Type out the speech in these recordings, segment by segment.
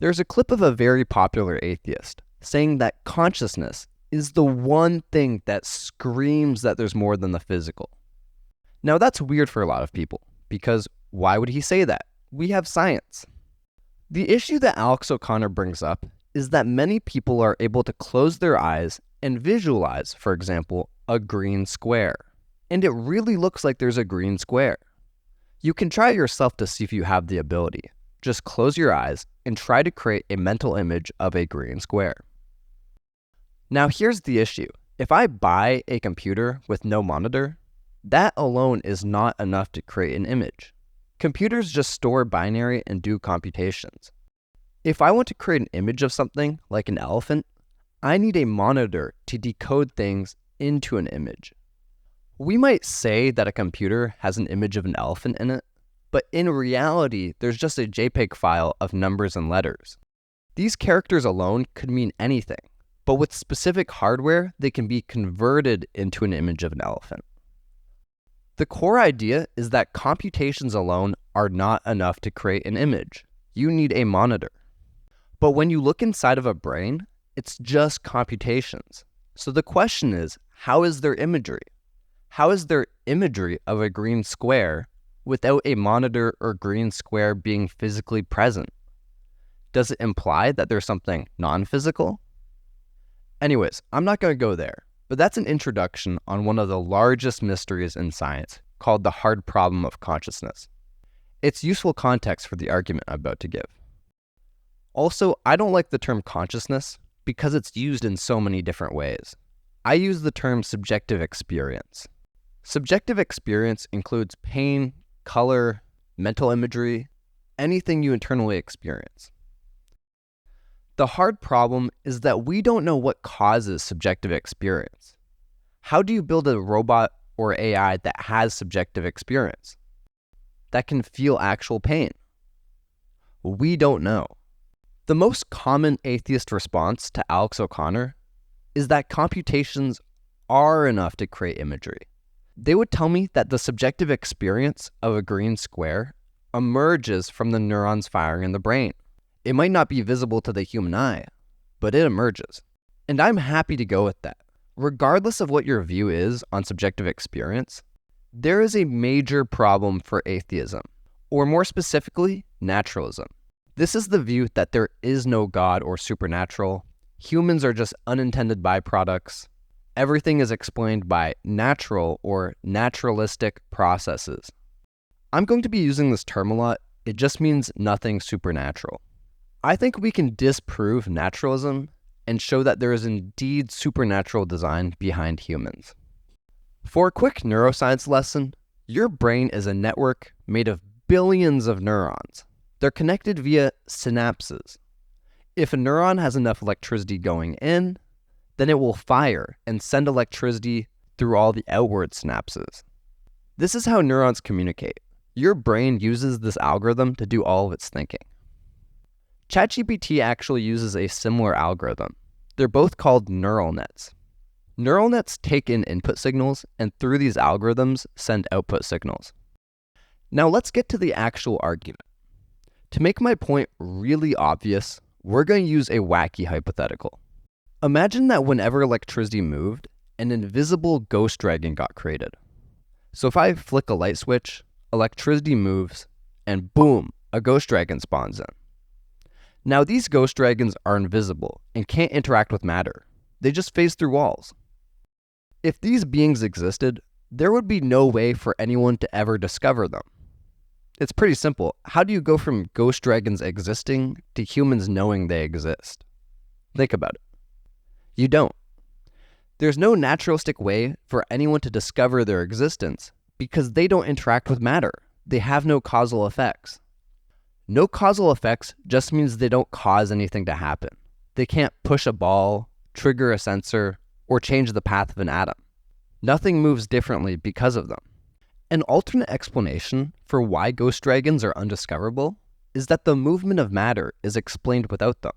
There's a clip of a very popular atheist saying that consciousness is the one thing that screams that there's more than the physical. Now that's weird for a lot of people, because why would he say that? We have science. The issue that Alex O'Connor brings up is that many people are able to close their eyes and visualize, for example, a green square. And it really looks like there's a green square. You can try it yourself to see if you have the ability. Just close your eyes and try to create a mental image of a green square. Now here's the issue. If I buy a computer with no monitor, that alone is not enough to create an image. Computers just store binary and do computations. If I want to create an image of something, like an elephant, I need a monitor to decode things into an image. We might say that a computer has an image of an elephant in it, but in reality, there's just a JPEG file of numbers and letters. These characters alone could mean anything, but with specific hardware, they can be converted into an image of an elephant. The core idea is that computations alone are not enough to create an image. You need a monitor. But when you look inside of a brain, it's just computations. So the question is, how is there imagery? How is there imagery of a green square without a monitor or green square being physically present? Does it imply that there's something non-physical? Anyways, I'm not going to go there, but that's an introduction on one of the largest mysteries in science, called the hard problem of consciousness. It's useful context for the argument I'm about to give. Also, I don't like the term consciousness because it's used in so many different ways. I use the term subjective experience. Subjective experience includes pain, color, mental imagery, anything you internally experience. The hard problem is that we don't know what causes subjective experience. How do you build a robot or AI that has subjective experience, that can feel actual pain? We don't know. The most common atheist response to Alex O'Connor is that computations are enough to create imagery. They would tell me that the subjective experience of a green square emerges from the neurons firing in the brain. It might not be visible to the human eye, but it emerges. And I'm happy to go with that. Regardless of what your view is on subjective experience, there is a major problem for atheism, or more specifically, naturalism. This is the view that there is no God or supernatural. Humans are just unintended byproducts. Everything is explained by natural or naturalistic processes. I'm going to be using this term a lot. It just means nothing supernatural. I think we can disprove naturalism and show that there is indeed supernatural design behind humans. For a quick neuroscience lesson, your brain is a network made of billions of neurons. They're connected via synapses. If a neuron has enough electricity going in, then it will fire and send electricity through all the outward synapses. This is how neurons communicate. Your brain uses this algorithm to do all of its thinking. ChatGPT actually uses a similar algorithm. They're both called neural nets. Neural nets take in input signals and through these algorithms send output signals. Now let's get to the actual argument. To make my point really obvious, we're going to use a wacky hypothetical. Imagine that whenever electricity moved, an invisible ghost dragon got created. So if I flick a light switch, electricity moves, and boom, a ghost dragon spawns in. Now these ghost dragons are invisible and can't interact with matter. They just phase through walls. If these beings existed, there would be no way for anyone to ever discover them. It's pretty simple. How do you go from ghost dragons existing to humans knowing they exist? Think about it. You don't. There's no naturalistic way for anyone to discover their existence because they don't interact with matter. They have no causal effects. No causal effects just means they don't cause anything to happen. They can't push a ball, trigger a sensor, or change the path of an atom. Nothing moves differently because of them. An alternate explanation for why ghost dragons are undiscoverable is that the movement of matter is explained without them.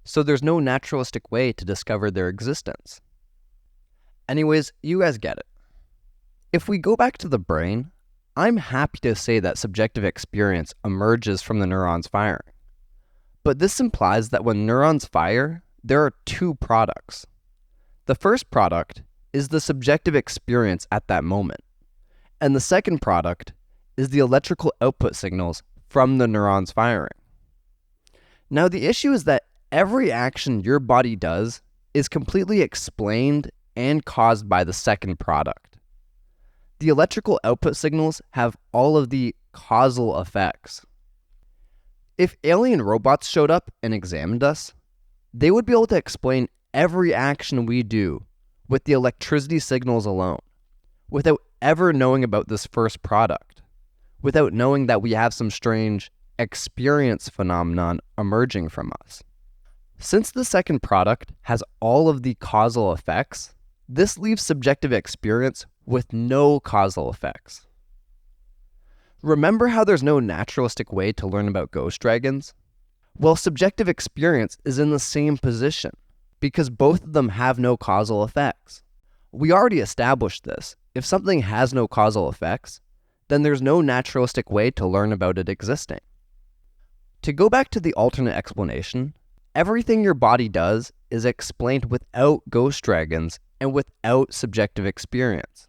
So there's no naturalistic way to discover their existence. Anyways, you guys get it. If we go back to the brain, I'm happy to say that subjective experience emerges from the neurons firing. But this implies that when neurons fire, there are two products. The first product is the subjective experience at that moment, and the second product is the electrical output signals from the neurons firing. Now, the issue is that every action your body does is completely explained and caused by the second product. The electrical output signals have all of the causal effects. If alien robots showed up and examined us, they would be able to explain every action we do with the electricity signals alone, without ever knowing about this first product, without knowing that we have some strange experience phenomenon emerging from us. Since the second product has all of the causal effects, this leaves subjective experience with no causal effects. Remember how there's no naturalistic way to learn about ghost dragons? Well, subjective experience is in the same position, because both of them have no causal effects. We already established this. If something has no causal effects, then there's no naturalistic way to learn about it existing. To go back to the alternate explanation, everything your body does is explained without ghost dragons and without subjective experience.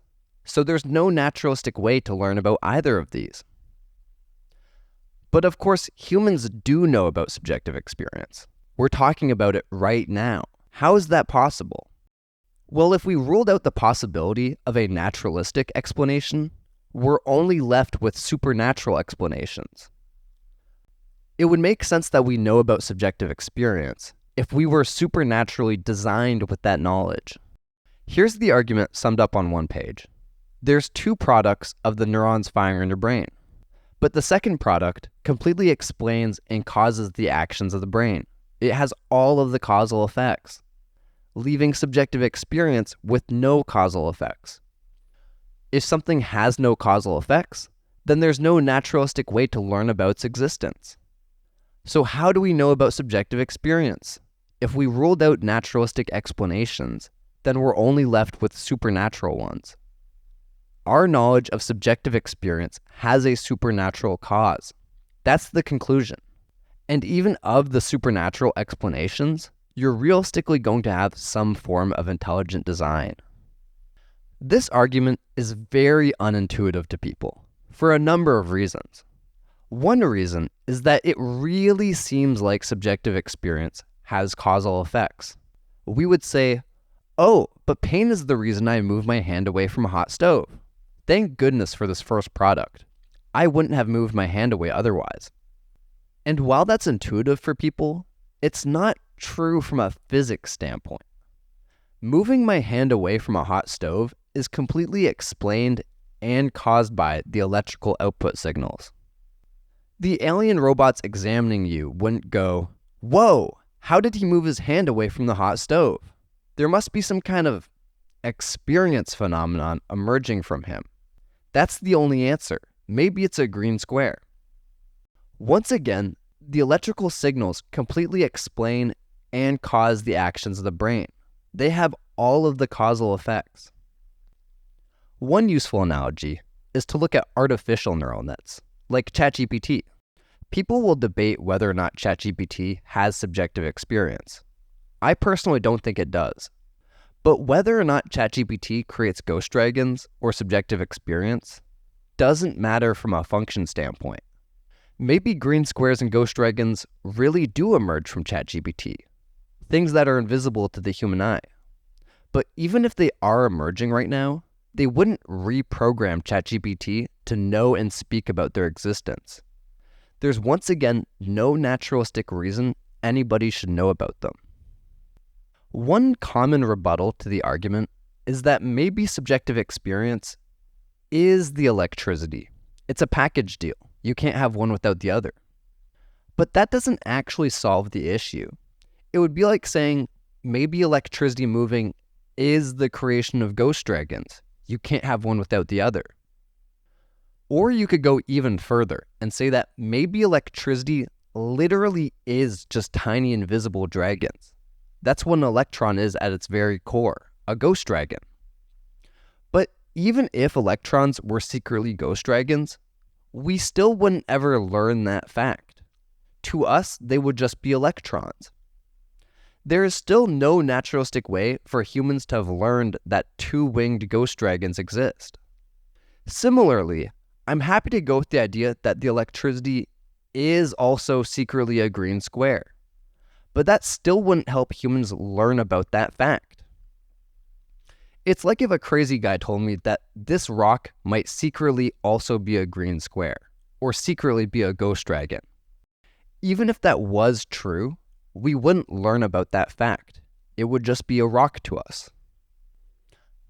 So there's no naturalistic way to learn about either of these. But of course, humans do know about subjective experience. We're talking about it right now. How is that possible? Well, if we ruled out the possibility of a naturalistic explanation, we're only left with supernatural explanations. It would make sense that we know about subjective experience if we were supernaturally designed with that knowledge. Here's the argument summed up on one page. There's two products of the neurons firing in your brain, but the second product completely explains and causes the actions of the brain. It has all of the causal effects, leaving subjective experience with no causal effects. If something has no causal effects, then there's no naturalistic way to learn about its existence. So how do we know about subjective experience? If we ruled out naturalistic explanations, then we're only left with supernatural ones. Our knowledge of subjective experience has a supernatural cause. That's the conclusion. And even of the supernatural explanations, you're realistically going to have some form of intelligent design. This argument is very unintuitive to people for a number of reasons. One reason is that it really seems like subjective experience has causal effects. We would say, oh, but pain is the reason I move my hand away from a hot stove. Thank goodness for this first product. I wouldn't have moved my hand away otherwise. And while that's intuitive for people, it's not true from a physics standpoint. Moving my hand away from a hot stove is completely explained and caused by the electrical output signals. The alien robots examining you wouldn't go, whoa, how did he move his hand away from the hot stove? There must be some kind of experience phenomenon emerging from him. That's the only answer. Maybe it's a green square. Once again, the electrical signals completely explain and cause the actions of the brain. They have all of the causal effects. One useful analogy is to look at artificial neural nets, like ChatGPT. People will debate whether or not ChatGPT has subjective experience. I personally don't think it does. But whether or not ChatGPT creates ghost dragons or subjective experience doesn't matter from a function standpoint. Maybe green squares and ghost dragons really do emerge from ChatGPT, things that are invisible to the human eye. But even if they are emerging right now, they wouldn't reprogram ChatGPT to know and speak about their existence. There's once again no naturalistic reason anybody should know about them. One common rebuttal to the argument is that maybe subjective experience is the electricity. It's a package deal. You can't have one without the other. But that doesn't actually solve the issue. It would be like saying maybe electricity moving is the creation of ghost dragons. You can't have one without the other. Or you could go even further and say that maybe electricity literally is just tiny invisible dragons. That's what an electron is at its very core, a ghost dragon. But even if electrons were secretly ghost dragons, we still wouldn't ever learn that fact. To us, they would just be electrons. There is still no naturalistic way for humans to have learned that two-winged ghost dragons exist. Similarly, I'm happy to go with the idea that the electricity is also secretly a green square, but that still wouldn't help humans learn about that fact. It's like if a crazy guy told me that this rock might secretly also be a green square, or secretly be a ghost dragon. Even if that was true, we wouldn't learn about that fact. It would just be a rock to us.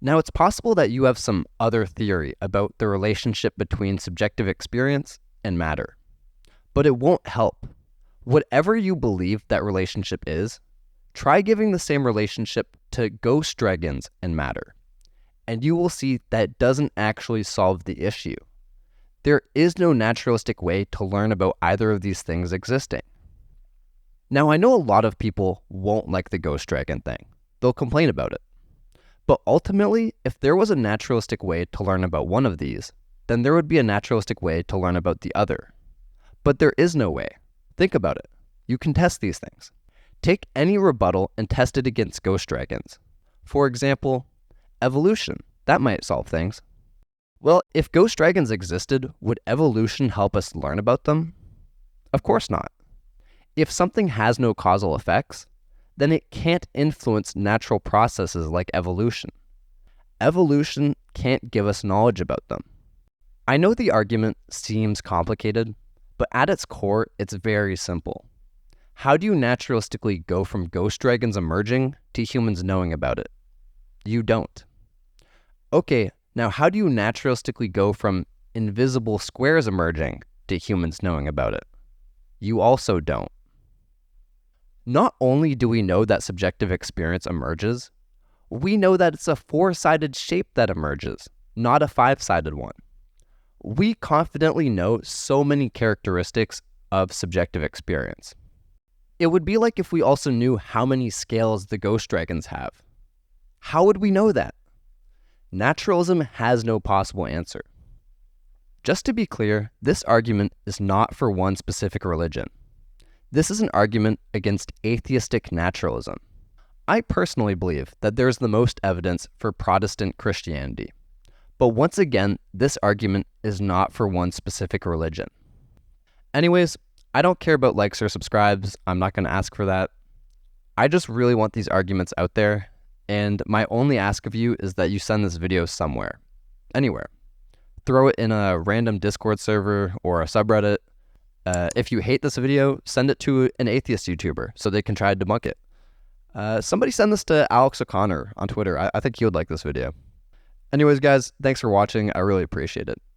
Now, it's possible that you have some other theory about the relationship between subjective experience and matter, but it won't help. Whatever you believe that relationship is, try giving the same relationship to ghost dragons and matter, and you will see that it doesn't actually solve the issue. There is no naturalistic way to learn about either of these things existing. Now, I know a lot of people won't like the ghost dragon thing. They'll complain about it. But ultimately, if there was a naturalistic way to learn about one of these, then there would be a naturalistic way to learn about the other. But there is no way. Think about it. You can test these things. Take any rebuttal and test it against ghost dragons. For example, evolution. That might solve things. Well, if ghost dragons existed, would evolution help us learn about them? Of course not. If something has no causal effects, then it can't influence natural processes like evolution. Evolution can't give us knowledge about them. I know the argument seems complicated, but at its core, it's very simple. How do you naturalistically go from ghost dragons emerging to humans knowing about it? You don't. Okay, now how do you naturalistically go from invisible squares emerging to humans knowing about it? You also don't. Not only do we know that subjective experience emerges, we know that it's a four-sided shape that emerges, not a five-sided one. We confidently know so many characteristics of subjective experience. It would be like if we also knew how many scales the ghost dragons have. How would we know that? Naturalism has no possible answer. Just to be clear, this argument is not for one specific religion. This is an argument against atheistic naturalism. I personally believe that there is the most evidence for Protestant Christianity. But once again, this argument is not for one specific religion. Anyways, I don't care about likes or subscribes. I'm not going to ask for that. I just really want these arguments out there, and my only ask of you is that you send this video somewhere. Anywhere. Throw it in a random Discord server or a subreddit. If you hate this video, send it to an atheist YouTuber so they can try to debunk it. Somebody send this to Alex O'Connor on Twitter. I think he would like this video. Anyways, guys, thanks for watching. I really appreciate it.